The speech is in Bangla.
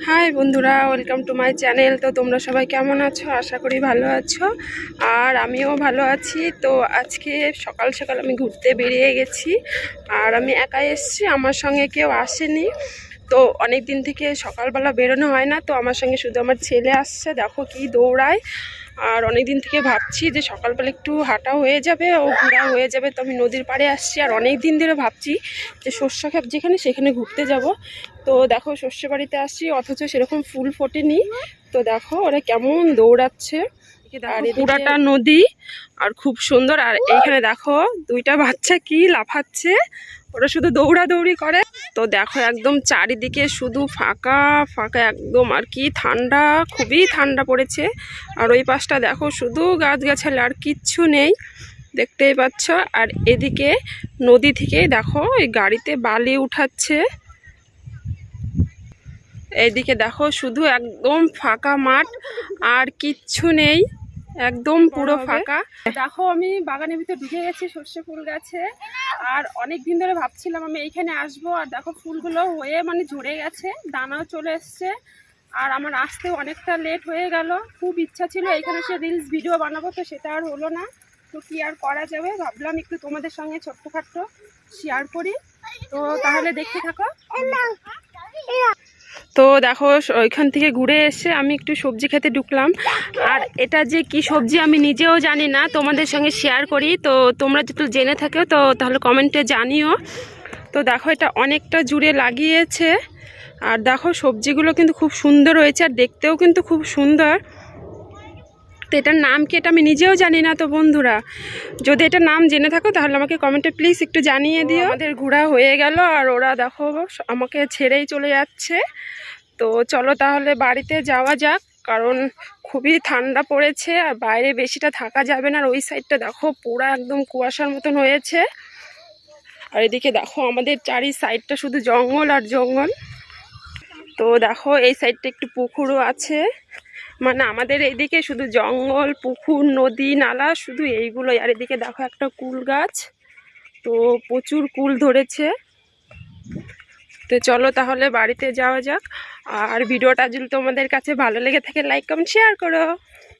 হাই বন্ধুরা, ওয়েলকাম টু মাই চ্যানেল। তো তোমরা সবাই কেমন আছো? আশা করি ভালো আছো, আর আমিও ভালো আছি। তো আজকে সকাল সকাল আমি ঘুরতে বেরিয়ে গেছি, আর আমি একাই এসেছি, আমার সঙ্গে কেউ আসেনি। তো অনেক দিন থেকে সকালবেলা বেরোনো হয় না, তো আমার সঙ্গে শুধু আমার ছেলে আসছে। দেখো কি দৌড়ায়। আর অনেক দিন থেকে ভাবছি যে সকালবেলা একটু হাঁটা হয়ে যাবে ও ঘোরা হয়ে যাবে, তো আমি নদীর পাড়ে আসছি। আর অনেক দিন ধরে ভাবছি যে সর্ষে ক্ষেত যেখানে সেখানে ঘুরতে যাব। তো দেখো সর্ষে বাড়িতে আসছি, অথচ সেরকম ফুল ফোটেনি। তো দেখো ওরা কেমন দৌড়াচ্ছে, আর পুরাটা নদী আর খুব সুন্দর। আর এইখানে দেখো দুইটা বাচ্চা কি লাফাচ্ছে, ওরা শুধু দৌড়াদৌড়ি করে। তো দেখো একদম চারিদিকে শুধু ফাঁকা ফাঁকা একদম, আর কি ঠান্ডা, খুবই ঠান্ডা পড়েছে। আর ওই পাশটা দেখো শুধু গাছগাছালি, আর কিচ্ছু নেই, দেখতেই পাচ্ছ। আর এদিকে নদী থেকে দেখো এই গাড়িতে বালি উঠাচ্ছে। এইদিকে দেখো শুধু একদম ফাঁকা মাঠ, আর কিচ্ছু নেই, একদম পুরো ফাঁকা। দেখো আমি বাগানের ভিতরে ঢুকে গেছি সর্ষে ফুল গাছে। আর অনেক দিন ধরে ভাবছিলাম আমি এইখানে আসবো, আর দেখো ফুলগুলো হয়ে মানে ঝরে গেছে, দানাও চলে এসছে। আর আমার আসতেও অনেকটা লেট হয়ে গেল। খুব ইচ্ছা ছিল এখানে সে রিলস ভিডিও বানাবো, তো সেটা আর হলো না। তো কি আর করা যাবে, ভাবলাম একটু তোমাদের সঙ্গে ছোট্টখাট্টো শেয়ার করি। তো তাহলে দেখতে থাকো। তো দেখো ওইখান থেকে ঘুরে এসে আমি একটু সবজি খেতে ঢুকলাম। আর এটা যে কি সবজি আমি নিজেও জানি না, তোমাদের সঙ্গে শেয়ার করি। তো তোমরা যদি জেনে থাকো তো তাহলে কমেন্টে জানিও। তো দেখো এটা অনেকটা জুড়ে লাগিয়েছে। আর দেখো সবজিগুলো কিন্তু খুব সুন্দর হয়েছে, আর দেখতেও কিন্তু খুব সুন্দর। তো এটার নাম কি, এটা আমি নিজেও জানি না। তো বন্ধুরা যদি এটার নাম জেনে থাকো তাহলে আমাকে কমেন্টে প্লিজ একটু জানিয়ে দিও। আমাদের ঘোরা হয়ে গেল, আর ওরা দেখো আমাকে ছেড়েই চলে যাচ্ছে। তো চলো তাহলে বাড়িতে যাওয়া যাক, কারণ খুবই ঠান্ডা পড়েছে, আর বাইরে বেশিটা থাকা যাবে না। আর ওই সাইডটা দেখো পুরো একদম কুয়াশার মতন হয়েছে। আর এদিকে দেখো আমাদের চারি সাইডটা শুধু জঙ্গল আর জঙ্গল। তো দেখো এই সাইডটা একটু পুকুরও আছে, মানে আমাদের এইদিকে শুধু জঙ্গল, পুকুর, নদী, নালা, শুধু এইগুলোই। আর এদিকে দেখো একটা কুল গাছ, তো প্রচুর কুল ধরেছে। তো চলো তাহলে বাড়িতে যাওয়া যাক। আর ভিডিওটা যদি তোমাদের কাছে ভালো লেগে থাকে লাইক কমেন্ট শেয়ার করো।